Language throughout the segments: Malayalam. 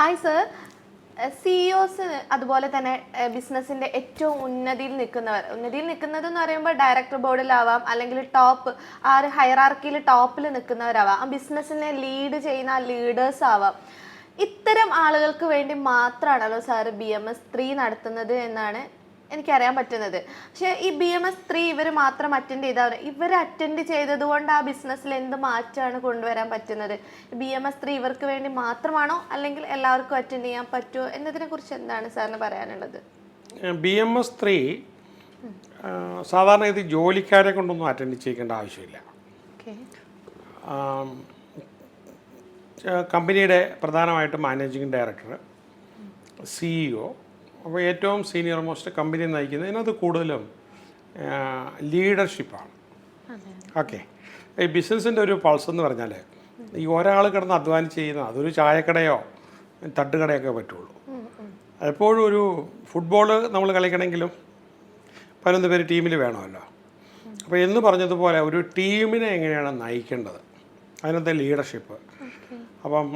Hi sir. സിഇഒസ് അതുപോലെ തന്നെ ബിസിനസ്സിന്റെ ഏറ്റവും ഉന്നതിയിൽ നിൽക്കുന്നതെന്ന് പറയുമ്പോൾ ഡയറക്ടർ ബോർഡിലാവാം, അല്ലെങ്കിൽ ടോപ്പ് ആ ഒരു ഹൈറാർക്കിയിൽ ടോപ്പിൽ നിൽക്കുന്നവരാവാം, ആ ബിസിനസ്സിനെ ലീഡ് ചെയ്യുന്ന ലീഡേഴ്സ് ആവാം. ഇത്തരം ആളുകൾക്ക് വേണ്ടി മാത്രമാണല്ലോ സാറ് BMS3 നടത്തുന്നത് എന്നാണ് എനിക്കറിയാൻ പറ്റുന്നത്. പക്ഷെ ഈ BMS3 ഇവർ മാത്രം അറ്റൻഡ് ചെയ്താൽ ഇവർ അറ്റൻഡ് ചെയ്തത് കൊണ്ട് ആ ബിസിനസ്സിൽ എന്ത് മാറ്റമാണ് കൊണ്ടുവരാൻ പറ്റുന്നത്? BMS3 ഇവർക്ക് വേണ്ടി മാത്രമാണോ, അല്ലെങ്കിൽ എല്ലാവർക്കും അറ്റൻഡ് ചെയ്യാൻ പറ്റുമോ എന്നതിനെ കുറിച്ച് എന്താണ് സാറിന് പറയാനുള്ളത്? BMS3 സാധാരണ ഇത് ജോലിക്കാരെ കൊണ്ടൊന്നും അറ്റൻഡ് ചെയ്യേണ്ട ആവശ്യമില്ല. കമ്പനിയുടെ പ്രധാനമായിട്ട് മാനേജിംഗ് ഡയറക്ടർ, CEO, അപ്പോൾ ഏറ്റവും സീനിയർ മോസ്റ്റ് കമ്പനി നയിക്കുന്നത് ഇതിനകത്ത് കൂടുതലും ലീഡർഷിപ്പാണ്. ഓക്കെ, ഈ ബിസിനസ്സിൻ്റെ ഒരു പൾസ് എന്ന് പറഞ്ഞാൽ ഈ ഒരാൾ കിടന്ന് അധ്വാനിച്ച് ചെയ്യുന്ന അതൊരു ചായക്കടയോ തട്ടുകടയൊക്കെ പറ്റുള്ളൂ. എപ്പോഴും ഒരു ഫുട്ബോൾ നമ്മൾ കളിക്കണമെങ്കിലും 11 പേര് ടീമിൽ വേണമല്ലോ. അപ്പോൾ എന്ന് പറഞ്ഞതുപോലെ ഒരു ടീമിനെ എങ്ങനെയാണ് നയിക്കേണ്ടത്, അതിനകത്തെ ലീഡർഷിപ്പ്. അപ്പം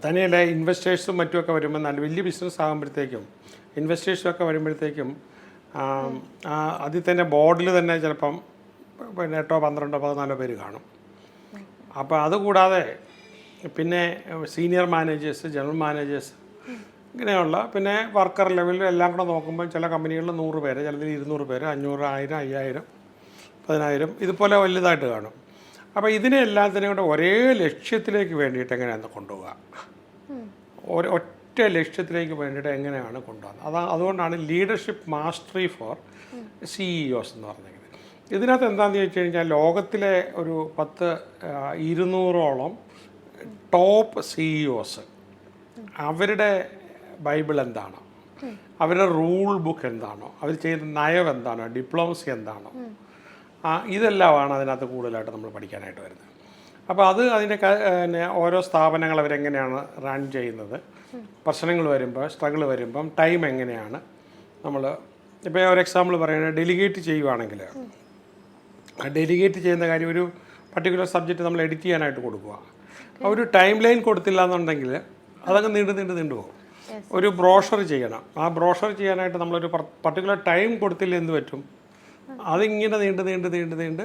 തന്നെയല്ല, ഇൻവെസ്റ്റേഴ്സും മറ്റുമൊക്കെ വരുമ്പോൾ നല്ല വലിയ ബിസിനസ് ആകുമ്പോഴത്തേക്കും ഇൻവെസ്റ്റേഴ്സൊക്കെ വരുമ്പോഴത്തേക്കും അതിൽ തന്നെ ബോർഡിൽ തന്നെ ചിലപ്പം 8, 12, 14 പേര് കാണും. അപ്പോൾ അതുകൂടാതെ പിന്നെ സീനിയർ മാനേജേഴ്സ്, ജനറൽ മാനേജേഴ്സ്, ഇങ്ങനെയുള്ള പിന്നെ വർക്കർ ലെവലിൽ എല്ലാം കൂടെ നോക്കുമ്പോൾ ചില കമ്പനികളിൽ 100 പേര്, ചിലതിൽ 200 പേര്, 500, 1000, 5000, 10000 ഇതുപോലെ വലുതായിട്ട് കാണും. അപ്പോൾ ഇതിനെ എല്ലാത്തിനും കൂടെ ഒരേ ലക്ഷ്യത്തിലേക്ക് വേണ്ടിയിട്ട് എങ്ങനെയാണ് കൊണ്ടുപോകുക, ഒറ്റ ലക്ഷ്യത്തിലേക്ക് വേണ്ടിയിട്ട് എങ്ങനെയാണ് കൊണ്ടുപോകുന്നത്. അതുകൊണ്ടാണ് ലീഡർഷിപ്പ് മാസ്റ്ററി ഫോർ CEOs എന്ന് പറഞ്ഞിരിക്കുന്നത്. ഇതിനകത്ത് എന്താണെന്ന് ചോദിച്ചു കഴിഞ്ഞാൽ ലോകത്തിലെ ഒരു 200ഓളം ടോപ്പ് CEOs അവരുടെ ബൈബിൾ എന്താണോ, അവരുടെ റൂൾ ബുക്ക് എന്താണോ, അവർ ചെയ്യുന്ന നയം എന്താണോ, ഡിപ്ലോമസി എന്താണോ, ഇതെല്ലാമാണ് അതിനകത്ത് കൂടുതലായിട്ട് നമ്മൾ പഠിക്കാനായിട്ട് വരുന്നത്. അപ്പോൾ അതിൻ്റെ ഓരോ സ്ഥാപനങ്ങൾ അവരെങ്ങനെയാണ് റൺ ചെയ്യുന്നത്, പ്രശ്നങ്ങൾ വരുമ്പോൾ, സ്ട്രഗിൾ വരുമ്പം ടൈം എങ്ങനെയാണ് നമ്മൾ ഇപ്പോൾ ഒരു എക്സാമ്പിൾ പറയുന്നത്, ഡെലിഗേറ്റ് ചെയ്യുവാണെങ്കിൽ ആ ഡെലിഗേറ്റ് ചെയ്യുന്ന കാര്യം ഒരു പർട്ടിക്കുലർ സബ്ജക്റ്റ് നമ്മൾ എഡിറ്റ് ചെയ്യാനായിട്ട് കൊടുക്കുക. ഒരു ടൈം ലൈൻ കൊടുത്തില്ല എന്നുണ്ടെങ്കിൽ അതങ്ങ് നീണ്ടു പോകും. ഒരു ബ്രോഷർ ചെയ്യണം, ആ ബ്രോഷർ ചെയ്യാനായിട്ട് നമ്മളൊരു പർട്ടിക്കുലർ ടൈം കൊടുത്തില്ല എന്ത് പറ്റും, അതിങ്ങനെ നീണ്ട്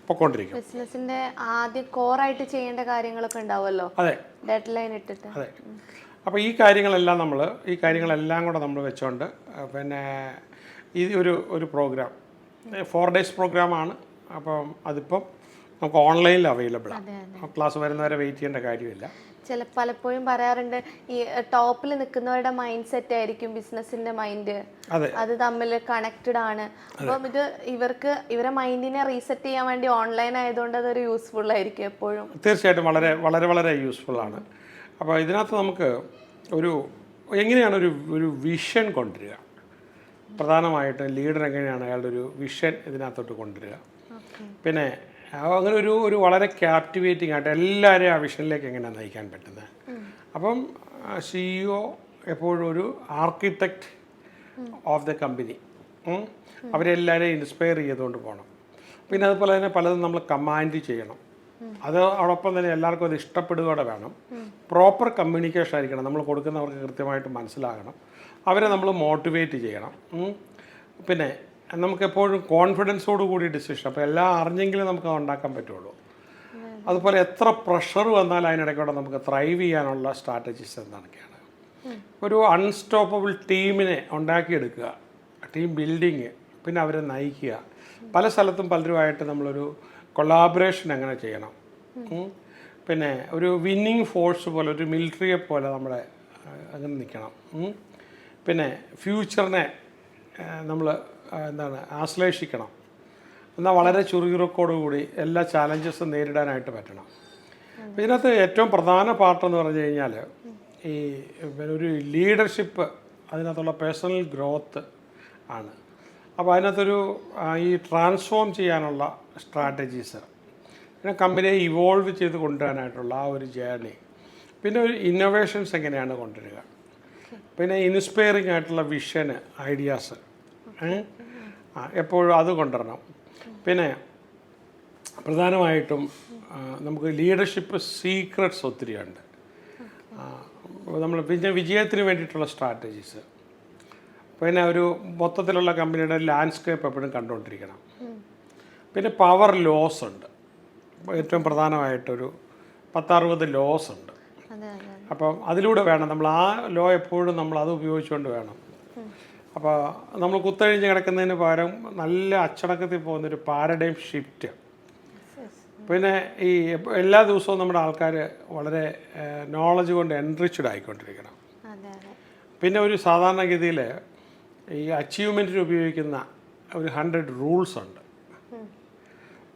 പൊക്കോണ്ടിരിക്കും. ബിസിനസിന്റെ ആദ്യ കോറായിട്ട് ചെയ്യേണ്ട കാര്യങ്ങളൊക്കെ ഉണ്ടാവുമല്ലോ. അതെ, ഡെഡ്ലൈൻ ഇട്ടിട്ട്. അതെ. അപ്പോൾ ഈ കാര്യങ്ങളെല്ലാം കൂടെ നമ്മൾ വെച്ചുകൊണ്ട് പിന്നെ ഈ ഒരു പ്രോഗ്രാം 4 days പ്രോഗ്രാമാണ്. അപ്പം അതിപ്പം നമുക്ക് ഓൺലൈനിൽ അവൈലബിൾ ആണ്. ക്ലാസ് വരുന്നവരെ വെയിറ്റ് ചെയ്യേണ്ട കാര്യമില്ല. പലപ്പോഴും പറയാറുണ്ട്, ഈ ടോപ്പിൽ നിൽക്കുന്നവരുടെ മൈൻഡ് സെറ്റ് ആയിരിക്കും ബിസിനസിന്റെ മൈൻഡ്, അത് തമ്മിൽ കണക്റ്റഡ് ആണ്. അപ്പം ഇത് ഇവരെ മൈൻഡിനെ റീസെറ്റ് ചെയ്യാൻ വേണ്ടി ഓൺലൈൻ ആയതുകൊണ്ട് അതൊരു യൂസ്ഫുൾ ആയിരിക്കും എപ്പോഴും. തീർച്ചയായിട്ടും വളരെ വളരെ വളരെ യൂസ്ഫുൾ ആണ്. അപ്പോൾ ഇതിനകത്ത് നമുക്ക് എങ്ങനെയാണ് ഒരു വിഷൻ കൊണ്ടുവരിക, പ്രധാനമായിട്ട് ലീഡർ എങ്ങനെയാണ് അയാളുടെ ഒരു വിഷൻ ഇതിനകത്തോട്ട് കൊണ്ടുവരിക. പിന്നെ അങ്ങനെ ഒരു വളരെ ക്യാപ്റ്റിവേറ്റിംഗ് ആയിട്ട് എല്ലാവരെയും ആ വിഷനിലേക്ക് എങ്ങനെയാണ് നയിക്കാൻ പറ്റുന്നത്. അപ്പം CEO എപ്പോഴും ഒരു ആർക്കിടെക്റ്റ് ഓഫ് ദ കമ്പനി, അവരെല്ലാവരെയും ഇൻസ്പയർ ചെയ്തുകൊണ്ട് പോകണം. പിന്നെ അതുപോലെ തന്നെ പലതും നമ്മൾ കമാൻഡ് ചെയ്യണം. അതോടൊപ്പം തന്നെ എല്ലാവർക്കും അത് ഇഷ്ടപ്പെടുകയോടെ വേണം. പ്രോപ്പർ കമ്മ്യൂണിക്കേഷൻ ആയിരിക്കണം, നമ്മൾ കൊടുക്കുന്നവർക്ക് കൃത്യമായിട്ട് മനസ്സിലാകണം. അവരെ നമ്മൾ മോട്ടിവേറ്റ് ചെയ്യണം. പിന്നെ നമുക്കെപ്പോഴും കോൺഫിഡൻസോട് കൂടി ഡിസിഷൻ, അപ്പോൾ എല്ലാം അറിഞ്ഞെങ്കിലും നമുക്ക് അത് ഉണ്ടാക്കാൻ പറ്റുള്ളൂ. അതുപോലെ എത്ര പ്രഷർ വന്നാൽ അതിനിടയ്ക്കൂടെ നമുക്ക് ത്രൈവ് ചെയ്യാനുള്ള സ്ട്രാറ്റജീസ് എന്തൊക്കെയാണ്. ഒരു അൺസ്റ്റോപ്പബിൾ ടീമിനെ ഉണ്ടാക്കിയെടുക്കുക, ടീം ബിൽഡിങ്, പിന്നെ അവരെ നയിക്കുക. പല സ്ഥലത്തും പലരുമായിട്ട് നമ്മളൊരു കൊളാബറേഷൻ എങ്ങനെ ചെയ്യണം. പിന്നെ ഒരു വിന്നിങ് ഫോഴ്സ് പോലെ, ഒരു മിലിറ്ററിയെ പോലെ നമ്മളെ അങ്ങനെ നിൽക്കണം. പിന്നെ ഫ്യൂച്ചറിനെ നമ്മൾ ആശ്ലേഷിക്കണം. എന്നാൽ വളരെ ചുറുചുറുക്കോടുകൂടി എല്ലാ ചാലഞ്ചസും നേരിടാനായിട്ട് പറ്റണം. ഇതിനകത്ത് ഏറ്റവും പ്രധാന പാർട്ടെന്ന് പറഞ്ഞു കഴിഞ്ഞാൽ ഈ ഒരു ലീഡർഷിപ്പ്, അതിനകത്തുള്ള പേഴ്സണൽ ഗ്രോത്ത് ആണ്. അപ്പോൾ അതിനകത്തൊരു ഈ ട്രാൻസ്ഫോം ചെയ്യാനുള്ള സ്ട്രാറ്റജീസ്, പിന്നെ കമ്പനിയെ ഇവോൾവ് ചെയ്ത് കൊണ്ടുവരാനായിട്ടുള്ള ആ ഒരു ജേർണി, പിന്നെ ഒരു ഇന്നോവേഷൻസ് എങ്ങനെയാണ് കൊണ്ടുവരിക, പിന്നെ ഇൻസ്പയറിംഗ് ആയിട്ടുള്ള വിഷന്, ഐഡിയാസ് എപ്പോഴും അത് കൊണ്ടുവരണം. പിന്നെ പ്രധാനമായിട്ടും നമുക്ക് ലീഡർഷിപ്പ് സീക്രട്സ് ഒത്തിരിയുണ്ട്. നമ്മൾ പിന്നെ വിജയത്തിന് വേണ്ടിയിട്ടുള്ള സ്ട്രാറ്റജീസ്, പിന്നെ ഒരു മൊത്തത്തിലുള്ള കമ്പനിയുടെ ലാൻഡ്സ്കേപ്പ് എപ്പോഴും കണ്ടുകൊണ്ടിരിക്കണം. പിന്നെ പവർ ലോസ് ഉണ്ട്, ഏറ്റവും പ്രധാനമായിട്ടൊരു 10-60 ലോസ് ഉണ്ട്. അപ്പം അതിലൂടെ വേണം നമ്മൾ ആ ലോ എപ്പോഴും നമ്മൾ അത് ഉപയോഗിച്ചുകൊണ്ട് വേണം. അപ്പോൾ നമ്മൾ കുത്തഴിഞ്ഞ് കിടക്കുന്നതിന് പകരം നല്ല അച്ചടക്കത്തിൽ പോകുന്നൊരു പാരഡൈം ഷിഫ്റ്റ്. പിന്നെ ഈ എല്ലാ ദിവസവും നമ്മുടെ ആൾക്കാർ വളരെ നോളജ് കൊണ്ട് എൻറിച്ച്ഡ് ആയിക്കൊണ്ടിരിക്കണം. പിന്നെ ഒരു സാധാരണഗതിയിൽ ഈ അച്ചീവ്മെൻറ്റിന് ഉപയോഗിക്കുന്ന ഒരു 100 റൂൾസ് ഉണ്ട്.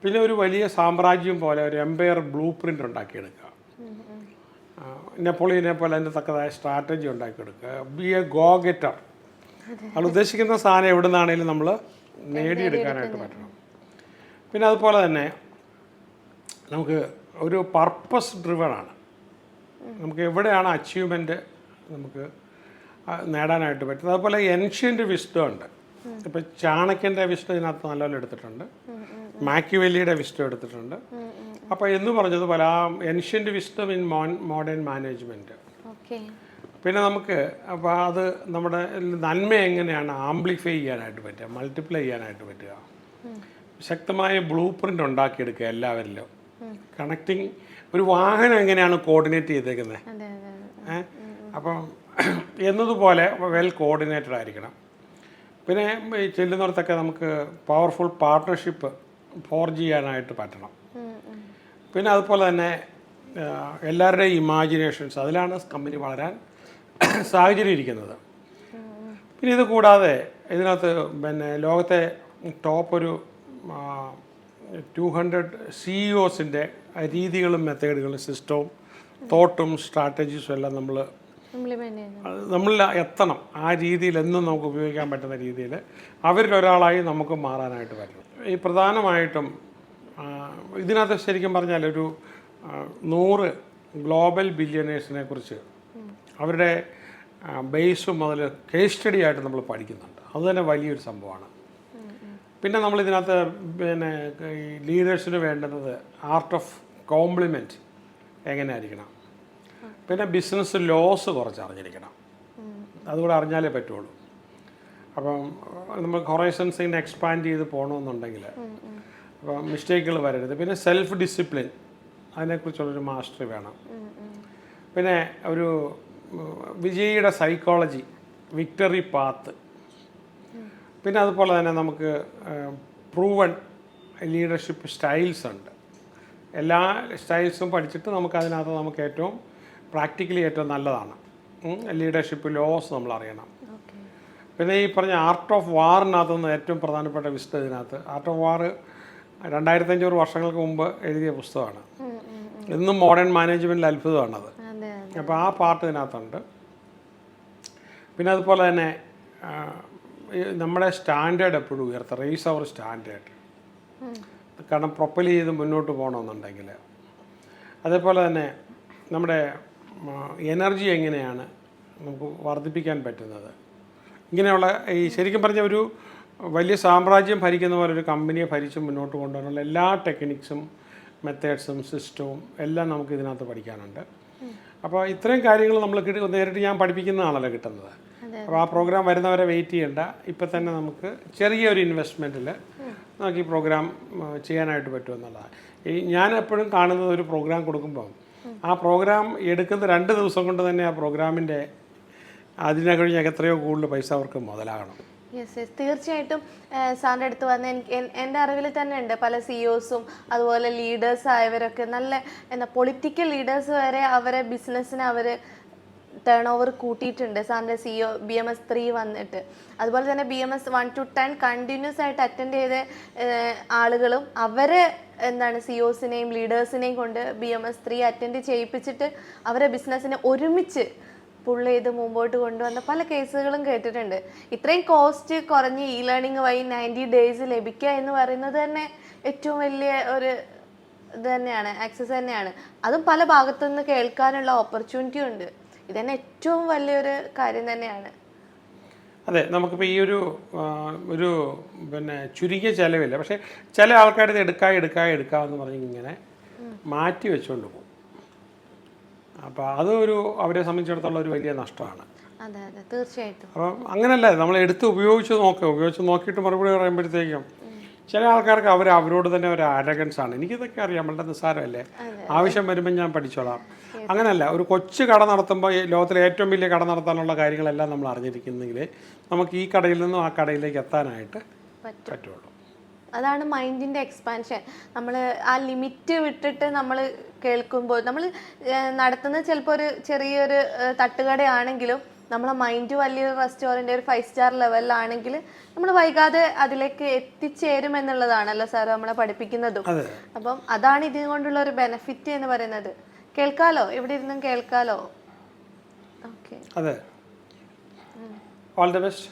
പിന്നെ ഒരു വലിയ സാമ്രാജ്യം പോലെ ഒരു എംപയർ ബ്ലൂ പ്രിൻ്റ് ഉണ്ടാക്കിയെടുക്കുക. നെപ്പോളിയനെ പോലെ അതിൻ്റെ തക്കതായ സ്ട്രാറ്റജി ഉണ്ടാക്കിയെടുക്കുക. B A go getter. അത് ഉദ്ദേശിക്കുന്ന സാധനം എവിടെ നിന്നാണെങ്കിലും നമ്മൾ നേടിയെടുക്കാനായിട്ട് പറ്റണം. പിന്നെ അതുപോലെ തന്നെ നമുക്ക് ഒരു പർപ്പസ് ഡ്രിവണാണ്. നമുക്ക് എവിടെയാണ് അച്ചീവ്മെൻറ്റ് നമുക്ക് നേടാനായിട്ട് പറ്റുന്നത്. അതുപോലെ എൻഷ്യൻ്റ് വിസ്ഡം ഉണ്ട്. ഇപ്പോൾ ചാണക്യൻ്റെ വിസ്ഡം ഇതിനകത്ത് നല്ലപോലെ എടുത്തിട്ടുണ്ട്, മാക്കിവെല്ലിയുടെ വിസ്ഡം എടുത്തിട്ടുണ്ട്. അപ്പോൾ എന്ന് പറഞ്ഞത് പോലെ ആ ancient wisdom in modern management. പിന്നെ നമുക്ക് അപ്പോൾ അത് നമ്മുടെ നന്മ എങ്ങനെയാണ് ആംപ്ലിഫൈ ചെയ്യാനായിട്ട് പറ്റുക, മൾട്ടിപ്ലൈ ചെയ്യാനായിട്ട് പറ്റുക, ശക്തമായ ബ്ലൂ പ്രിൻ്റ് ഉണ്ടാക്കിയെടുക്കുക എല്ലാവരിലും. കണക്റ്റിംഗ് ഒരു വാഹനം എങ്ങനെയാണ് കോർഡിനേറ്റ് ചെയ്തേക്കുന്നത്, അപ്പം എന്നതുപോലെ വെൽ കോർഡിനേറ്റഡ് ആയിരിക്കണം. പിന്നെ ചെല്ലുന്നിടത്തൊക്കെ നമുക്ക് പവർഫുൾ പാർട്ട്ണർഷിപ്പ് ഫോർജ് ചെയ്യാനായിട്ട് പറ്റണം. പിന്നെ അതുപോലെ തന്നെ എല്ലാവരുടെയും ഇമാജിനേഷൻസ്, അതിലാണ് കമ്പനി വളരാൻ സാഹചര്യം ഇരിക്കുന്നത്. പിന്നെ ഇത് കൂടാതെ ഇതിനകത്ത് പിന്നെ ലോകത്തെ ടോപ്പ് ഒരു 200 CEOസിൻ്റെ രീതികളും മെത്തേഡുകളും സിസ്റ്റവും തോട്ടും സ്ട്രാറ്റജീസും എല്ലാം നമ്മളിൽ എത്തണം. ആ രീതിയിൽ എന്നും നമുക്ക് ഉപയോഗിക്കാൻ പറ്റുന്ന രീതിയിൽ അവരിലൊരാളായി നമുക്ക് മാറാനായിട്ട് പറ്റണം. ഈ പ്രധാനമായിട്ടും ഇതിനകത്ത് ശരിക്കും പറഞ്ഞാൽ ഒരു 100 ഗ്ലോബൽ ബില്യനേഴ്സിനെ കുറിച്ച് അവരുടെ ബേസ് മുതൽ കേസ് സ്റ്റഡി ആയിട്ട് നമ്മൾ പഠിക്കുന്നുണ്ട്. അതുതന്നെ വലിയൊരു സംഭവമാണ്. പിന്നെ നമ്മളിതിനകത്ത് പിന്നെ ഈ ലീഡേഴ്സിന് വേണ്ടുന്നത് ആർട്ട് ഓഫ് കോംപ്ലിമെൻറ്റ് എങ്ങനെയായിരിക്കണം. പിന്നെ ബിസിനസ് ലോസ് കുറച്ച് അറിഞ്ഞിരിക്കണം, അതുകൂടെ അറിഞ്ഞാലേ പറ്റുള്ളൂ. അപ്പം നമ്മൾ ഹൊറൈസൺസ് ഇങ്ങനെ എക്സ്പാൻഡ് ചെയ്ത് പോകണമെന്നുണ്ടെങ്കിൽ അപ്പം മിസ്റ്റേക്കുകൾ വരരുത്. പിന്നെ സെൽഫ് ഡിസിപ്ലിൻ, അതിനെക്കുറിച്ചുള്ളൊരു മാസ്റ്ററി വേണം. പിന്നെ ഒരു വിജയിയുടെ സൈക്കോളജി, വിക്ടറി പാത്ത്. പിന്നെ അതുപോലെ തന്നെ നമുക്ക് പ്രൂവൺ ലീഡർഷിപ്പ് സ്റ്റൈൽസ് ഉണ്ട്. എല്ലാ സ്റ്റൈൽസും പഠിച്ചിട്ട് നമുക്കതിനകത്ത് നമുക്ക് ഏറ്റവും പ്രാക്ടിക്കലി ഏറ്റവും നല്ലതാണ്. ലീഡർഷിപ്പ് ലോസ് നമ്മൾ അറിയണം. പിന്നെ ഈ പറഞ്ഞ ആർട്ട് ഓഫ് വാറിനകത്തുനിന്ന് ഏറ്റവും പ്രധാനപ്പെട്ട വിശുദ്ധ ഇതിനകത്ത് ആർട്ട് ഓഫ് വാർ 2500 വർഷങ്ങൾക്ക് മുമ്പ് എഴുതിയ പുസ്തകമാണ്. ഇന്നും മോഡേൺ മാനേജ്മെൻറ്റിൽ അത്ഭുതമാണത്. അപ്പോൾ ആ പാർട്ട് ഇതിനകത്തുണ്ട്. പിന്നെ അതുപോലെ തന്നെ നമ്മുടെ സ്റ്റാൻഡേർഡ് എപ്പോഴും ഉയർത്തുക, റേസ് അവർ സ്റ്റാൻഡേർഡ്. കാരണം പ്രൊപ്പൽ ചെയ്ത് മുന്നോട്ട് പോകണമെന്നുണ്ടെങ്കിൽ. അതേപോലെ തന്നെ നമ്മുടെ എനർജി എങ്ങനെയാണ് നമുക്ക് വർദ്ധിപ്പിക്കാൻ പറ്റുന്നത്. ഇങ്ങനെയുള്ള ഈ ശരിക്കും പറഞ്ഞ ഒരു വലിയ സാമ്രാജ്യം ഭരിക്കുന്ന പോലെ ഒരു കമ്പനിയെ ഭരിച്ച് മുന്നോട്ട് കൊണ്ടുപോകാനുള്ള എല്ലാ ടെക്നിക്സും മെത്തേഡ്സും സിസ്റ്റവും എല്ലാം നമുക്ക് ഇതിനകത്ത് പഠിക്കാനുണ്ട്. അപ്പോൾ ഇത്രയും കാര്യങ്ങൾ നമ്മൾ നേരിട്ട് ഞാൻ പഠിപ്പിക്കുന്നതാണല്ലോ കിട്ടുന്നത്. അപ്പോൾ ആ പ്രോഗ്രാം വരുന്നവരെ വെയിറ്റ് ചെയ്യേണ്ട, ഇപ്പം തന്നെ നമുക്ക് ചെറിയൊരു ഇൻവെസ്റ്റ്മെൻറ്റിൽ നമുക്ക് ഈ പ്രോഗ്രാം ചെയ്യാനായിട്ട് പറ്റുമെന്നുള്ളതാണ്. ഞാൻ എപ്പോഴും കാണുന്നത് ഒരു പ്രോഗ്രാം കൊടുക്കുമ്പം ആ പ്രോഗ്രാം എടുക്കുന്ന 2 ദിവസം കൊണ്ട് തന്നെ ആ പ്രോഗ്രാമിൻ്റെ അതിനെ കഴിഞ്ഞ് എത്രയോ കൂടുതൽ പൈസ അവർക്ക് മുതലാകണം. യെസ് യെസ്, തീർച്ചയായിട്ടും സാറിൻ്റെ അടുത്ത് വന്ന് എൻ്റെ അറിവിൽ തന്നെ ഉണ്ട് പല CEOസും അതുപോലെ ലീഡേഴ്സ് ആയവരൊക്കെ നല്ല പൊളിറ്റിക്കൽ ലീഡേഴ്സ് വരെ അവരെ ബിസിനസ്സിന് അവർ ടേൺ ഓവർ കൂട്ടിയിട്ടുണ്ട് സാറിൻ്റെ CEO BMS 3 വന്നിട്ട്. അതുപോലെ തന്നെ BMS 1 to 10 കണ്ടിന്യൂസ് ആയിട്ട് അറ്റൻഡ് ചെയ്ത ആളുകളും അവരെ CEOസിനെയും ലീഡേഴ്സിനെയും കൊണ്ട് BMS 3 അറ്റൻഡ് ചെയ്യിപ്പിച്ചിട്ട് അവരെ ബിസിനസ്സിനെ ഒരുമിച്ച് പുള്ള് ചെയ്ത് മുമ്പോട്ട് കൊണ്ടുവന്ന പല കേസുകളും കേട്ടിട്ടുണ്ട്. ഇത്രയും കോസ്റ്റ് കുറഞ്ഞ് ലേണിംഗ് വഴി 90 days ലഭിക്കുക എന്ന് പറയുന്നത് തന്നെ ഏറ്റവും വലിയ ഒരു ഇത് തന്നെയാണ്, ആക്സസ് തന്നെയാണ്. അതും പല ഭാഗത്തു നിന്ന് കേൾക്കാനുള്ള ഓപ്പർച്യൂണിറ്റി ഉണ്ട്. ഇതന്നെ ഏറ്റവും വലിയൊരു കാര്യം തന്നെയാണ്. അതെ, നമുക്കിപ്പോൾ ഈ ഒരു പിന്നെ ചുരുങ്ങിയ ചിലവില്ല. പക്ഷേ ചില ആൾക്കാർ ഇത് എടുക്കാമെന്ന് പറഞ്ഞ് ഇങ്ങനെ മാറ്റി വെച്ചുകൊണ്ട് പോകും. അപ്പോൾ അതൊരു അവരെ സംബന്ധിച്ചിടത്തോളം ഒരു വലിയ നഷ്ടമാണ്. അതെ അതെ തീർച്ചയായിട്ടും. അപ്പം അങ്ങനല്ല, നമ്മൾ എടുത്ത് ഉപയോഗിച്ച് നോക്കിയിട്ട് മറുപടി പറയുമ്പോഴത്തേക്കും ചില ആൾക്കാർക്ക് അവരോട് തന്നെ ഒരു അരഗൻസ് ആണ്. എനിക്കിതൊക്കെ അറിയാം, വളരെ നിസ്സാരമല്ലേ, ആവശ്യം വരുമ്പോൾ ഞാൻ പഠിച്ചോളാം. അങ്ങനെയല്ല, ഒരു കൊച്ചു കട നടത്തുമ്പോൾ ഈ ലോകത്തിലെ ഏറ്റവും വലിയ കട നടത്താനുള്ള കാര്യങ്ങളെല്ലാം നമ്മൾ അറിഞ്ഞിരിക്കുന്നെങ്കിൽ നമുക്ക് ഈ കടയിൽ നിന്നും ആ കടയിലേക്ക് എത്താനായിട്ട് പറ്റുള്ളൂ. അതാണ് മൈൻഡിൻ്റെ എക്സ്പാൻഷൻ. നമ്മൾ ആ ലിമിറ്റ് വിട്ടിട്ട് നമ്മൾ കേൾക്കുമ്പോൾ നമ്മൾ നടത്തുന്നത് ചിലപ്പോൾ ഒരു ചെറിയൊരു തട്ടുകടയാണെങ്കിലും നമ്മളെ മൈൻഡ് വലിയൊരു റെസ്റ്റോറൻറ്റ്, ഒരു 5 സ്റ്റാർ ലെവലിലാണെങ്കിൽ നമ്മൾ വൈകാതെ അതിലേക്ക് എത്തിച്ചേരും എന്നുള്ളതാണല്ലോ സാർ നമ്മളെ പഠിപ്പിക്കുന്നതും. അപ്പം അതാണ് ഇതിനെ കൊണ്ടുള്ള ഒരു ബെനിഫിറ്റ് എന്ന് പറയുന്നത്. കേൾക്കാലോ, എവിടെ ഇരുന്നും കേൾക്കാലോ. ഓക്കെ, അതെ. All the best.